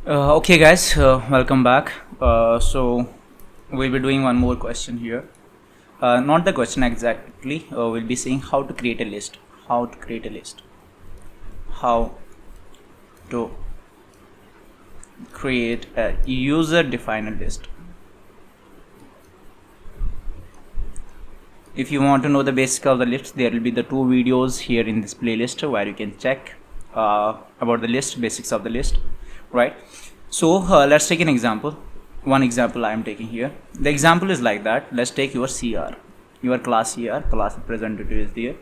Okay, guys, welcome back. So, we'll be doing one more question here. Not the question exactly. We'll be saying how to create a list. How to create a list. How to create a user-defined list. If you want to know the basics of the list, there will be the two videos here in this playlist where you can check about the list, basics of the list, right? So let's take an example. One example I am taking here. The example is like that. Let's take your CR, your class CR, class representative is there,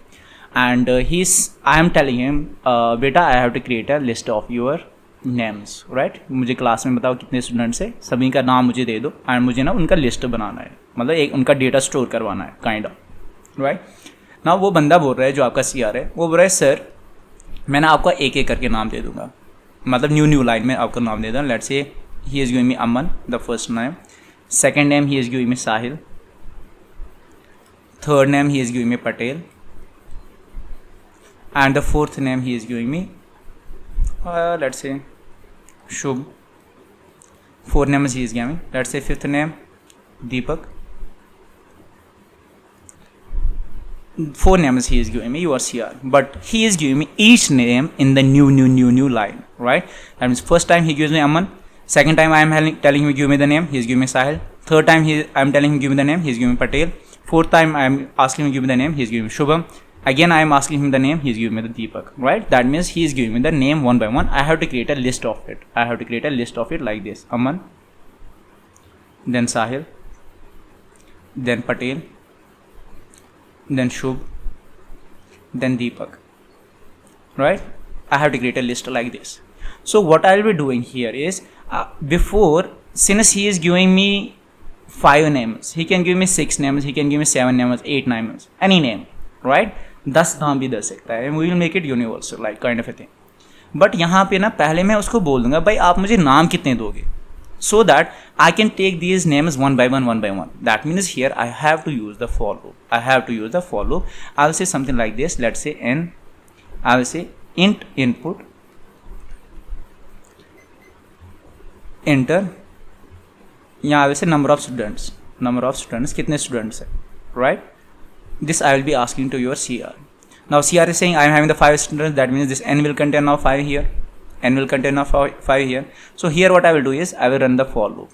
and I am telling him, beta, I have to create a list of your names, right. मुझे class में बताओ कितने students है, सभी का नाम मुझे दे दो एंड मुझे ना उनका लिस्ट बनाना है, मतलब एक उनका डेटा स्टोर करवाना है काइंड ऑफ, राइट. ना वो बंदा बोल रहा है जो आपका CR है, वो बोल रहा है सर मैंने आपको एक एक करके नाम दे दूंगा, मतलब न्यू लाइन में आपको नाम दे दूँ. Let's say he is giving me Aman the first name, second name he is giving me Sahil, third name he is giving me Patel, and the fourth name he is giving me let's say Shubh. Four names he is giving. Let's say fifth name Deepak. Four names he is giving me. You are CR, but he is giving me each name in the new line, right? That means first time he gives me Aman. Second time I am telling him give me the name. He is giving me Sahil. Third time I am telling him give me the name. He is giving me Patel. Fourth time I am asking him give me the name. He is giving me Shubham. Again I am asking him the name, he is giving me the Deepak, right? That means he is giving me the name one by one. I have to create a list of it. I have to create a list of it like this: Aman, then Sahil, then Patel, then Shubh, then Deepak, right? I have to create a list like this. So what I will be doing here is, since he is giving me 5 names, he can give me 6 names, he can give me 7 names, 8 names, any name, right? 10 नाम भी दे सकता है. We will make it universal like kind of a thing. But यहाँ पे ना पहले मैं उसको बोल दूंगा भाई आप मुझे नाम कितने दोगे, so that I can take these names one by one. That means here I have to use the follow. I will say something like this. Let's say N, I will say int input enter, यहाँ I will say number of students कितने students है, right? This I will be asking to your CR. Now CR is saying I am having the 5 students, that means this n will contain now 5 here, n will contain now 5 here. So here what I will do is I will run the for loop.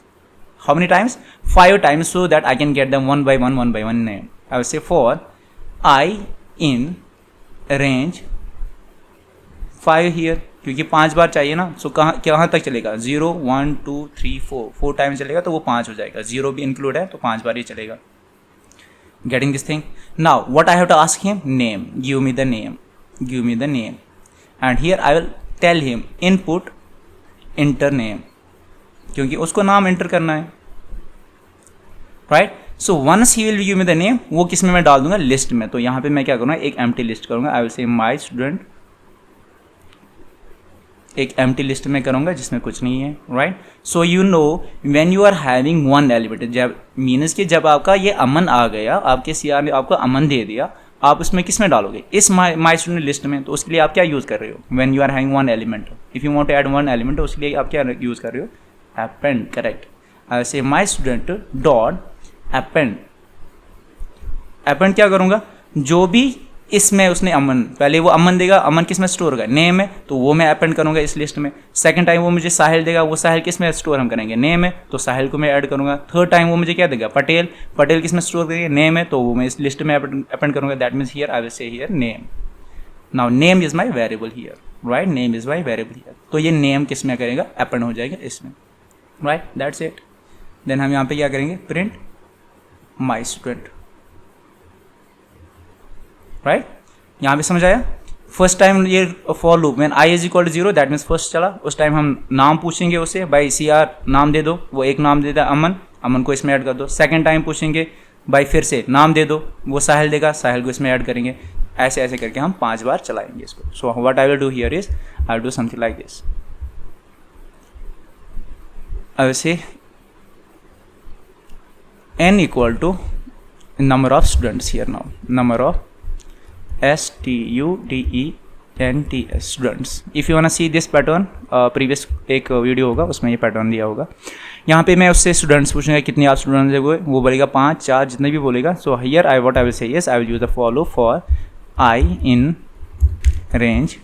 How many times? 5 times, so that I can get them one by one name. I will say for I in range 5 here, क्योंकि 5 बार चाहिए ना. सो कहाँ तक चलेगा? 0 1 2 3 4 time चलेगा तो वो 5 हो जाएगा. 0 भी इंक्लूड है तो 5 बार ही चलेगा. Getting this thing? Now what I have to ask him? Name. Give me the name. And here I will tell him input enter name, क्योंकि उसको नाम एंटर करना है, right? So once he will give me the name, वो किस में मैं डाल दूंगा? लिस्ट में. तो यहाँ पे मैं क्या करूँगा? एक एम्प्टी लिस्ट करूँगा. I will say my student, एक एम्प्टी लिस्ट में करूँगा जिसमें कुछ नहीं है, right? So you know when you are having one element, जब मीन्स कि जब आपका ये अमन आ गया, आपके CR ने आपको अमन दे दिया, आप उसमें किस में डालोगे? इस माई स्टूडेंट लिस्ट में. तो उसके लिए आप क्या यूज़ कर रहे हो? When you are having one element, if you want to add one element, उसके लिए आप क्या यूज़ कर रहे हो? Append, correct. I say my student dot append. Append क्या करूँगा? जो भी इसमें उसने अमन, पहले वो अमन देगा, अमन किस में स्टोर होगा? नेम है, तो वो मैं अपेंड करूंगा इस लिस्ट में. सेकंड टाइम वो मुझे साहिल देगा, वो साहिल किस में स्टोर हम करेंगे? नेम है, तो साहिल को मैं ऐड करूंगा. थर्ड टाइम वो मुझे क्या देगा? पटेल किस में स्टोर करेंगे? नेम है, तो वो मैं इस लिस्ट में अपेंड करूंगा. That means here I will से here name. Now name is my variable here, right? Name is my variable here. तो ये नेम किस में करेगा? अपेंड हो जाएगा इसमें, राइट? That's it. देन हम यहाँ पे क्या करेंगे? Print my student, right? यहाँ पे समझ आया? फर्स्ट टाइम ये for loop when i is equal to 0, that means first चला. उस टाइम हम नाम पूछेंगे उससे, भाई CR नाम दे दो, वो एक नाम देता है अमन को इसमें ऐड कर दो. सेकंड टाइम पूछेंगे भाई फिर से नाम दे दो, वो साहिल देगा, साहिल को इसमें ऐड करेंगे. ऐसे ऐसे करके हम 5 बार चलाएंगे इसको. So what I will do here is I will do something like this. I will say n equal to number of students here. Now number of STUDENTS STUDENTS students. If you want see this pattern, previous एक video होगा उसमें ये pattern दिया होगा। यहाँ पे मैं उससे स्टूडेंट्स पूछूंगा कितने आप स्टूडेंट्स हुए, वो बोलेगा 5 4 जितने भी बोलेगा। So here I what I will से yes I will use the follow for I in range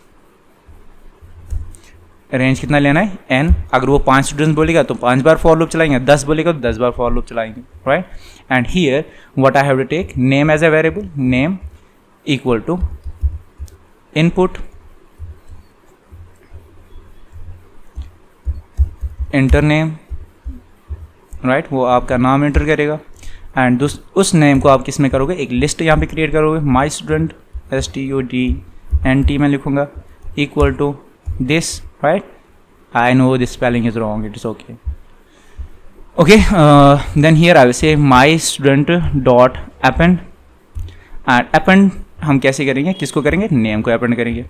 कितना लेना है n। अगर वो 5 स्टूडेंट्स बोलेगा तो 5 बार फॉर लूप चलाएंगे, 10 बोलेगा तो 10 बार फॉर लूप चलाएंगे, right. And here what I have to take name as a variable, name equal to input enter name, right, वो आपका नाम एंटर करेगा। एंड उस नेम को आप किस में करोगे, एक लिस्ट यहाँ पे क्रिएट करोगे, माई स्टूडेंट STUDENT मैं लिखूंगा equal to this, right. I know this spelling is wrong, it is okay. Okay, then here I will say my student dot append. And append हम कैसे करेंगे, किसको करेंगे, नेम को अपेंड करेंगे,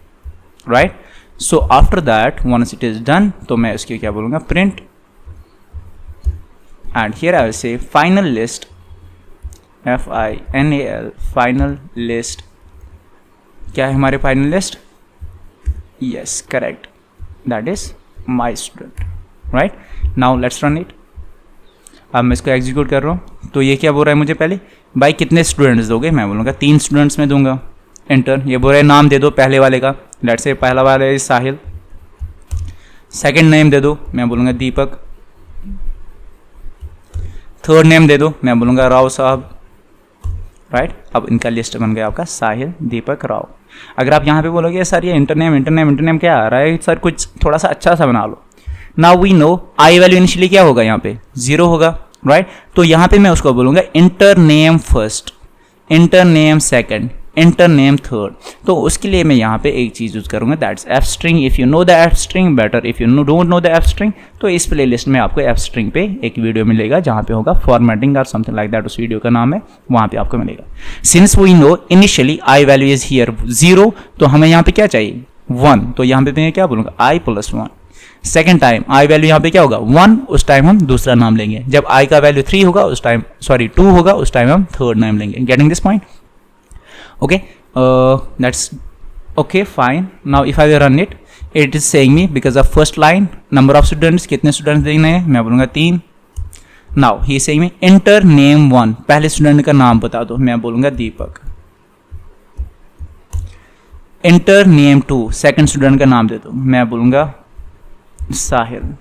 right. So after that once it is done तो मैं उसकी क्या बोलूँगा, print. And here I will say final list, FINAL final list. क्या है हमारे final list, yes correct, that is my student, right. Now let's run it. अब मैं इसको एग्जीक्यूट कर रहा हूँ तो ये क्या बोल रहा है मुझे, पहले भाई कितने स्टूडेंट्स दोगे, मैं बोलूँगा 3 स्टूडेंट्स में दूंगा, एंटर। ये बोल रहा है नाम दे दो पहले वाले का, लेट्स से पहला वाला है साहिल। सेकंड नेम दे दो, मैं बोलूँगा दीपक। थर्ड नेम दे दो, मैं बोलूँगा राव साहब, राइट। अब इनका लिस्ट बन गया आपका साहिल, दीपक, राव। अगर आप यहाँ पे बोलोगे सर ये इंटरनेम क्या आ रहा है सर, कुछ थोड़ा सा अच्छा सा बना लो। Now we know I value initially क्या होगा, यहाँ पे 0 होगा, राइट। तो यहाँ पे मैं उसको बोलूँगा inter name first, inter name second, inter name third. तो उसके लिए मैं यहाँ पे एक चीज़ यूज़ करूँगा, that's F string. If you know the F string better, if you don't know the F string तो इस प्ले लिस्ट में आपको एफ स्ट्रिंग पे एक वीडियो मिलेगा जहाँ पे होगा फॉर्मेटिंग और समथिंग लाइक दैट, उस वीडियो का नाम है, वहाँ पे आपको मिलेगा। Since we know initially i value is here 0 तो हमें यहाँ पे क्या चाहिए 1, तो यहाँ पे मैं क्या बोलूँगा i + 1। Second time I value यहाँ पे क्या होगा 1, उस टाइम हम दूसरा नाम लेंगे। जब i का वैल्यू 3 होगा उस टाइम 2 होगा उस टाइम हम थर्ड नाम लेंगे। Getting this point, okay. That's okay, fine. Now if I will run it, it is saying me because of first line number of students, कितने स्टूडेंट्स देने हैं, मैं बोलूँगा 3। Now he is saying me enter name 1, पहले student का नाम बता दो, मैं बोलूँगा दीपक। enter name 2, सेकंड स्टूडेंट का नाम दे दो, मैं बोलूँगा साहिल।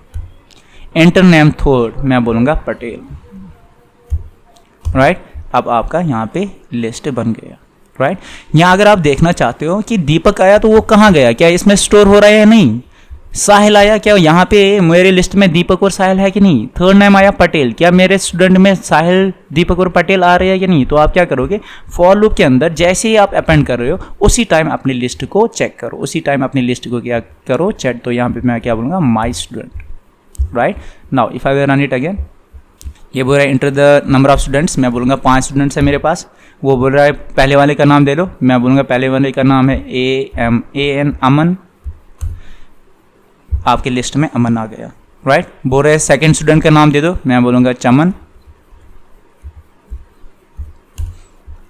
enter name 3, मैं बोलूँगा पटेल, राइट। अब आपका यहाँ पे लिस्ट बन गया, राइट। यहाँ अगर आप देखना चाहते हो कि दीपक आया तो वो कहाँ गया, क्या इसमें स्टोर हो रहा है या नहीं, साहिल आया क्या यहाँ पे मेरे लिस्ट में दीपक और साहिल है कि नहीं, थर्ड नेम आया पटेल, क्या मेरे स्टूडेंट में साहिल, दीपक और पटेल आ रहे हैं या नहीं। तो आप क्या करोगे, फॉर लूप के अंदर जैसे ही आप अपेंड कर रहे हो उसी टाइम अपनी लिस्ट को चेक करो, उसी टाइम अपनी लिस्ट को क्या करो, चेक। तो यहाँ पे मैं क्या बोलूँगा, माई student, right. Now if I will run it again, ये बोल रहा है enter the number of students, मैं बोलूँगा 5 स्टूडेंट्स है मेरे पास। वो बोल रहा है पहले वाले का नाम दे दो, मैं बोलूँगा पहले वाले का नाम है AMAN, अमन। आपकी लिस्ट में अमन आ गया, राइट। बोल रहे सेकंड स्टूडेंट का नाम दे दो, मैं बोलूँगा चमन।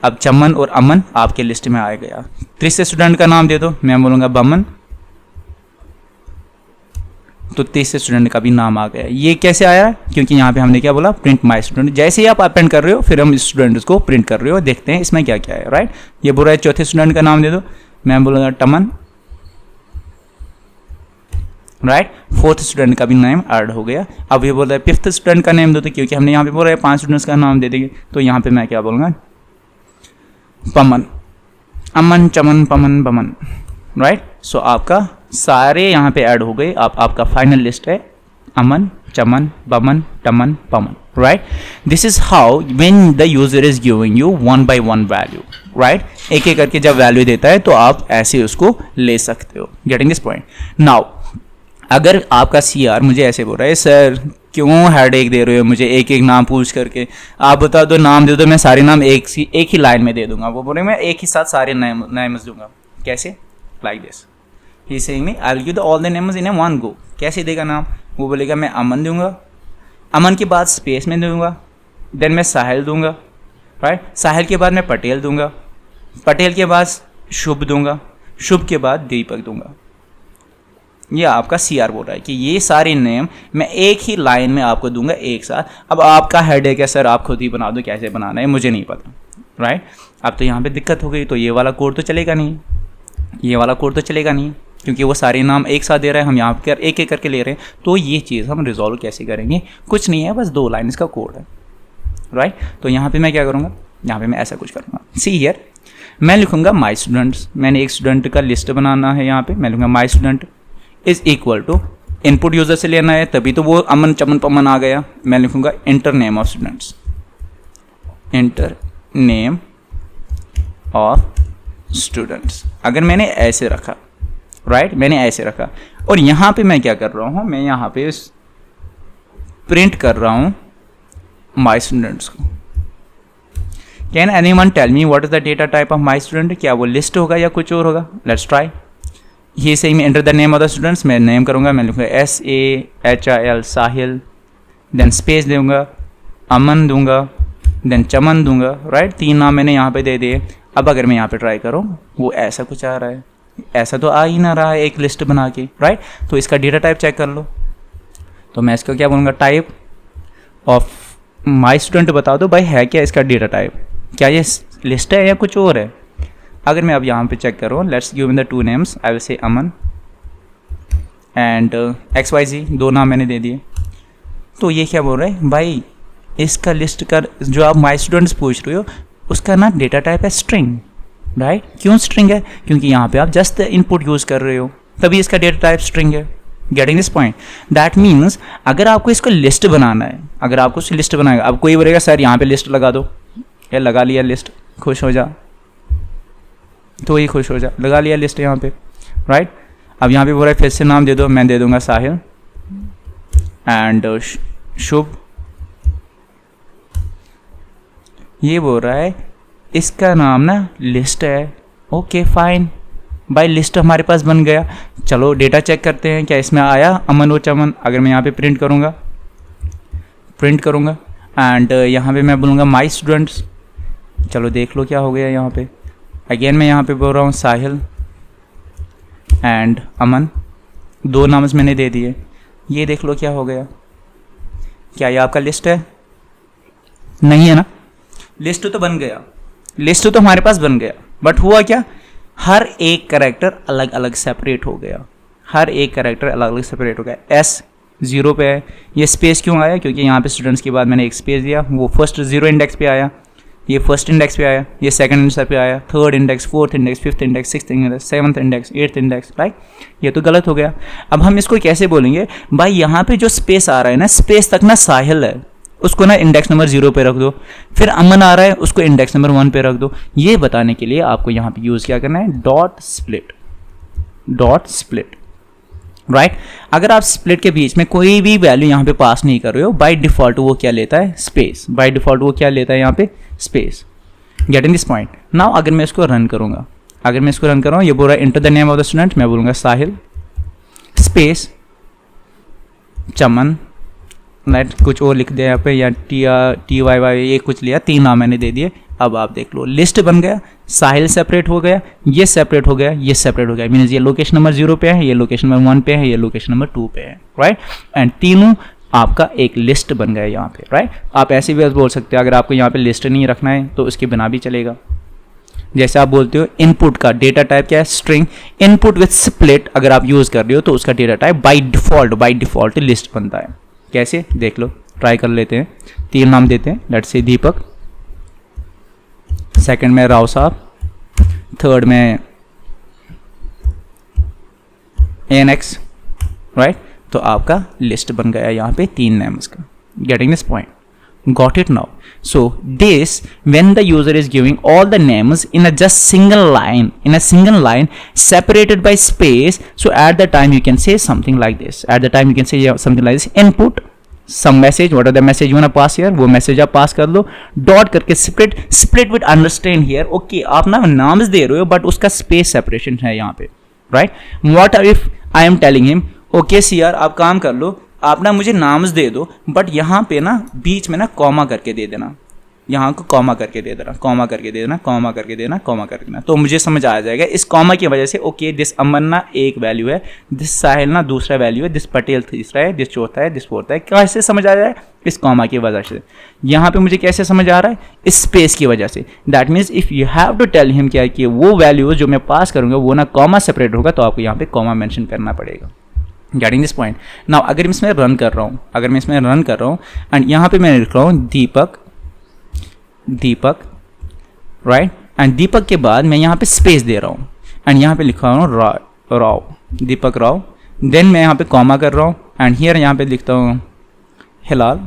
अब चमन और अमन आपके लिस्ट में आ गया। तीसरे स्टूडेंट का नाम दे दो, मैं बोलूँगा बमन। तो तीसरे स्टूडेंट का भी नाम आ गया। ये कैसे आया, क्योंकि यहाँ पे हमने क्या बोला, प्रिंट माई स्टूडेंट। जैसे ही आप अपेंड कर रहे हो फिर हम इस स्टूडेंट को प्रिंट कर रहे हो, देखते हैं इसमें क्या क्या है, राइट। ये बोल रहा है चौथे स्टूडेंट का नाम दे दो, मैं बोलूँगा टमन, राइट। फोर्थ स्टूडेंट का भी नेम ऐड हो गया। अब ये बोल रहा है फिफ्थ स्टूडेंट का नेम दो, तो क्योंकि हमने यहाँ पे बोल रहा है 5 स्टूडेंट्स का नाम दे देंगे, तो यहाँ पे मैं क्या बोलूँगा, पमन, अमन, चमन, पमन, बमन, राइट। सो आपका सारे यहाँ पे ऐड हो गए। आपका फाइनल लिस्ट है Aman, Chaman, Baman, Taman, Paman, right. This is how when the user is giving you 1 by 1 value, right. एक एक करके जब वैल्यू देता है तो आप ऐसे उसको ले सकते हो। Getting this point. नाउ अगर आपका CR मुझे ऐसे बोल रहा है, सर क्यों हेडेक दे रहे हो मुझे, एक एक नाम पूछ करके, आप बता दो, नाम दे दो, मैं सारे नाम एक ही लाइन में दे दूंगा। वो बोले मैं एक ही साथ सारे नेम्स दूंगा। कैसे, like this, he saying me I will give all the names in one go. कैसे देगा नाम, वो बोलेगा मैं अमन दूंगा, अमन के बाद स्पेस में दूंगा, देन मैं साहिल दूंगा, राइट। साहिल के बाद मैं पटेल दूंगा, पटेल के बाद शुभ दूंगा, शुभ के बाद दीपक दूंगा। ये आपका CR बोल रहा है कि ये सारे नेम मैं एक ही लाइन में आपको दूंगा एक साथ। अब आपका हेडेक है सर, आप खुद ही बना दो, कैसे बनाना है मुझे नहीं पता, राइट। अब तो यहाँ पे दिक्कत हो गई, तो ये वाला कोड तो चलेगा नहीं, ये वाला कोड तो चलेगा नहीं, क्योंकि वो सारे नाम एक साथ दे रहा है, हम यहाँ पर एक एक करके ले रहे हैं। तो ये चीज़ हम रिजॉल्व कैसे करेंगे? कुछ नहीं है, बस 2 लाइन इसका कोड है, राइट। तो यहाँ पे मैं क्या करूँगा, यहाँ पे मैं ऐसा कुछ करूँगा, सी हियर, मैं लिखूँगा माई स्टूडेंट्स। मैंने एक स्टूडेंट का लिस्ट बनाना है, यहाँ पे मैं लिखूँगा my student is equal to, input user से लेना है, तभी तो वो अमन चमन पमन आ गया। मैं लिखूँगा inter name of students, inter name of students. अगर मैंने ऐसे रखा, राइट, मैंने ऐसे रखा, और यहाँ पे मैं क्या कर रहा हूँ, मैं यहाँ पे प्रिंट कर रहा हूँ माई स्टूडेंट्स को। Can anyone tell me what is the data type of my student? क्या वो लिस्ट होगा या कुछ और होगा? Let's try. ये सही में enter the name of the students, मैं नेम करूँगा, मैं लिखूँगा SAHIL साहिल, देन स्पेस दूंगा, अमन दूंगा, देन चमन दूंगा, राइट। 3 नाम मैंने यहाँ पे दे दिए। अब अगर मैं यहाँ पे ट्राई करूँ, वो ऐसा कुछ आ रहा है, ऐसा तो आ ही ना रहा है एक लिस्ट बना के, राइट। तो इसका डेटा टाइप चेक कर लो। तो मैं इसका क्या बोलूँगा, टाइप ऑफ माई स्टूडेंट बता दो भाई, है क्या इसका डेटा टाइप, क्या ये लिस्ट है या कुछ और है? अगर मैं अब यहाँ पे चेक करूँ, let's give in the 2 names, I will से अमन एंड XYZ, 2 नाम मैंने दे दिए। तो ये क्या बोल रहे हैं भाई, इसका लिस्ट का जो आप माई स्टूडेंट्स पूछ रहे हो उसका ना डेटा टाइप है स्ट्रिंग, राइट। क्यों स्ट्रिंग है? क्योंकि यहाँ पे आप जस्ट इनपुट यूज़ कर रहे हो, तभी इसका डेटा टाइप स्ट्रिंग है। Getting this point? That means अगर आपको इसको लिस्ट बनाना है, अगर आपको इसको लिस्ट बनाएगा, अब कोई बोलेगा सर यहाँ पे लिस्ट लगा दो, या लगा लिया लिस्ट, खुश हो जा, तो ही खुश हो जा, लगा लिया लिस्ट यहाँ पे, राइट। अब यहाँ पे बोल रहा है फिर से नाम दे दो, मैं दे दूंगा साहिल एंड शुभ। ये बोल रहा है इसका नाम ना लिस्ट है, ओके फाइन भाई, लिस्ट हमारे पास बन गया। चलो डेटा चेक करते हैं, क्या इसमें आया अमन और चमन? अगर मैं यहाँ पे प्रिंट करूँगा एंड यहाँ पे मैं बोलूँगा माई स्टूडेंट्स, चलो देख लो क्या हो गया यहाँ पे। अगेन मैं यहाँ पे बोल रहा हूँ साहिल एंड अमन, 2 नाम मैंने दे दिए, ये देख लो क्या हो गया। क्या ये आपका लिस्ट है? नहीं है ना। लिस्ट तो बन गया, लिस्ट तो हमारे पास बन गया, बट हुआ क्या, हर एक कैरेक्टर अलग अलग सेपरेट हो गया, हर एक कैरेक्टर अलग अलग सेपरेट हो गया। S 0 पे है, ये स्पेस क्यों आया? क्योंकि यहाँ पे स्टूडेंट्स के बाद मैंने एक स्पेस दिया, वो फर्स्ट 0 इंडेक्स पे आया, ये फर्स्ट इंडेक्स पे आया, ये सेकंड इंडेक्स पे आया, third index, fourth index, fifth index, sixth index, seventh index, eighth index, right. ये तो गलत हो गया। अब हम इसको कैसे बोलेंगे भाई, यहाँ पे जो स्पेस आ रहा है ना, स्पेस तक ना साहिल है, उसको ना इंडेक्स नंबर 0 पे रख दो, फिर अमन आ रहा है उसको इंडेक्स नंबर 1 पे रख दो। ये बताने के लिए आपको यहाँ पे यूज़ क्या करना है, डॉट स्प्लिट, राइट। अगर आप स्प्लिट के बीच में कोई भी वैल्यू यहाँ पे पास नहीं कर रहे हो, बाय डिफॉल्ट वो क्या लेता है, स्पेस। बाय डिफॉल्ट वो क्या लेता है यहाँ पे, space. Getting this point? Now अगर मैं इसको रन करूँगा, ये बोल रहा है enter the name of the student, मैं बोलूँगा साहिल स्पेस चमन, राइट, कुछ और लिख दिया यहाँ पे, या TYY ये कुछ लिया, 3 नाम मैंने दे दिए। अब आप देख लो लिस्ट बन गया, साहिल सेपरेट हो गया, ये सेपरेट हो गया, ये सेपरेट हो गया, मीन्स ये लोकेशन नंबर 0 पे है, ये लोकेशन नंबर 1 पे है, ये लोकेशन नंबर 2 पे है, राइट। एंड तीनों आपका एक लिस्ट बन गया यहाँ पे, राइट। आप ऐसे भी बोल सकते हो, अगर आपको यहाँ पे लिस्ट नहीं रखना है तो उसके बिना भी चलेगा। जैसे आप बोलते हो इनपुट का डेटा टाइप क्या है, स्ट्रिंग। इनपुट विथ स्प्लिट अगर आप यूज़ कर रहे हो तो उसका data type by default list बनता है। कैसे, देख लो, ट्राई कर लेते हैं। 3 नाम देते हैं, लेट्स से दीपक, सेकंड में राव साहब, थर्ड में ANX, राइट। तो आपका लिस्ट बन गया यहाँ पे 3 नेम्स का। Getting this point? Got it now? So this, when the user is giving all the names in a just single line, separated by space, so at the time you can say something like this. At the time you can say something like this: input some message, what are the message you wanna pass here, वो message आप pass कर दो, dot करके split with understand here. Okay, आप ना names दे रहे हो but उसका space separation है यहाँ पे, right? What if I am telling him, okay CR आप काम कर लो, आप ना मुझे नाम्स दे दो बट यहाँ पे ना बीच में ना कॉमा करके दे देना, यहाँ को कॉमा करके दे देना, कॉमा करके दे देना, कॉमा करके देना, कॉमा करके देना, तो मुझे समझ आ जाएगा इस कॉमा की वजह से। ओके, दिस अमन ना एक वैल्यू है, दिस साहिल ना दूसरा वैल्यू है, दिस पटेल तीसरा है, दिस चौथा है, दिस फोर्थ है। कैसे समझ आ जाए? इस कॉमा की वजह से। यहाँ पे मुझे कैसे समझ आ रहा है? इस स्पेस की वजह से। That means if you have to tell him क्या कि वो वैल्यू जो मैं पास करूँगा वो ना कॉमा सेपरेट होगा, तो आपको यहाँ पे कॉमा मेंशन करना पड़ेगा। Getting this point? नाउ अगर मैं इसमें रन कर रहा हूँ, एंड यहाँ पे मैं लिख रहा हूँ दीपक, राइट, एंड दीपक के बाद मैं यहाँ पे स्पेस दे रहा हूँ, एंड यहाँ पे लिखा हूँ राव, दीपक राव, देन मैं यहाँ पे कॉमा कर रहा हूँ, एंड हियर यहाँ पे लिखता हूँ हिलाल,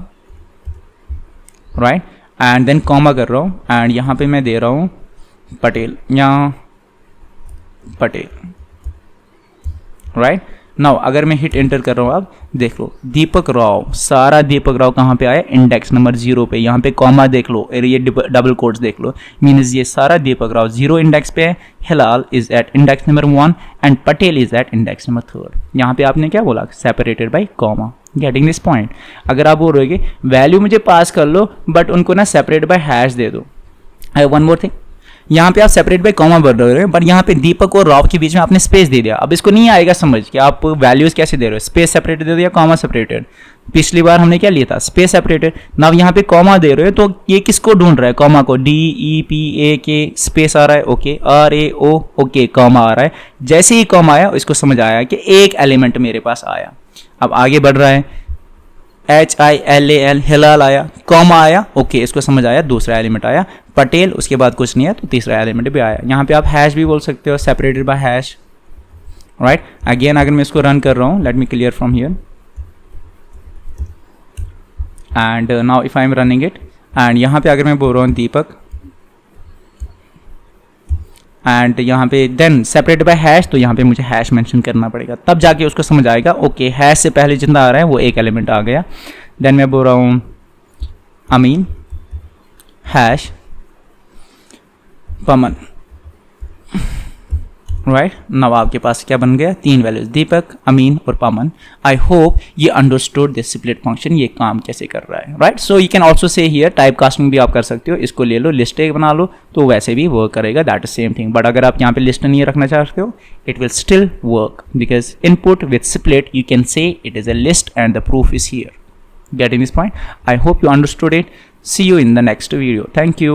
राइट, एंड देन कॉमा कर रहा हूँ, एंड यहाँ पे मैं दे रहा हूँ पटेल, राइट। नाउ अगर मैं हिट एंटर कर रहा हूँ, अब देख लो दीपक राव, सारा दीपक राव कहाँ पे आया? इंडेक्स नंबर 0 पे। यहाँ पे कॉमा देख लो, ये डबल कोट्स देख लो, मीन्स ये सारा दीपक राव 0 इंडेक्स पे है। Hilal is at index number 1 and Patel is at index number 3। यहाँ पे आपने क्या बोला? Separated by comma. Getting this point? अगर आप बोल रहे हो वैल्यू मुझे पास कर लो बट उनको ना सेपरेट बाय हैश दे दो। आई वन मोर थिंग, यहाँ पे आप सेपरेट बाय कॉमा बोल रहे हो, बट यहाँ पे दीपक और राव के बीच में आपने स्पेस दे दिया। अब इसको नहीं आएगा समझ कि आप वैल्यूज कैसे दे रहे हो, स्पेस सेपरेटेड दे दो या कॉमा सेपरेटेड। पिछली बार हमने क्या लिया था? Space separated. नाउ यहाँ पे कॉमा दे रहे हो, तो ये किसको ढूंढ रहा है? कॉमा को। DEPAK स्पेस आ रहा है, ओके, RAO, ओके, कॉमा आ रहा है। जैसे ही कॉमा आया इसको समझ आया कि एक एलिमेंट मेरे पास आया। अब आगे बढ़ रहा है, HILAL, हिलाल आया, कॉमा आया, ओके, इसको समझ आया, दूसरा एलिमेंट आया। पटेल, उसके बाद कुछ नहीं है तो तीसरा एलिमेंट भी आया। यहाँ पे आप हैश भी बोल सकते हो, separated by hash, right. Again अगर मैं इसको रन कर रहा हूँ, let me clear from here, and now if I am running it, and यहाँ पे अगर मैं बोल रहा हूँ दीपक, एंड यहाँ पे देन सेपरेट बाय हैश, तो यहाँ पे मुझे हैश मेंशन करना पड़ेगा, तब जाके उसको समझ आएगा। ओके, हैश से पहले जितना आ रहा है वो एक एलिमेंट आ गया। देन मैं बोल रहा हूँ अमीन हैश पमन, राइट। नाउ आपके पास क्या बन गया? 3 वैल्यूज, दीपक, अमीन और पमन। आई होप ये अंडरस्टूड दिस स्प्लिट फंक्शन, ये काम कैसे कर रहा है, right. So you can also say here type casting भी आप कर सकते हो, इसको ले लो, लिस्ट एक बना लो, तो वैसे भी वर्क करेगा, that is same thing. But अगर आप यहाँ पे लिस्ट नहीं रखना चाहते हो, it will still work, because input with split you can say it is a list and the proof is here. Getting this point? I hope you understood it. See you in the next video. Thank you.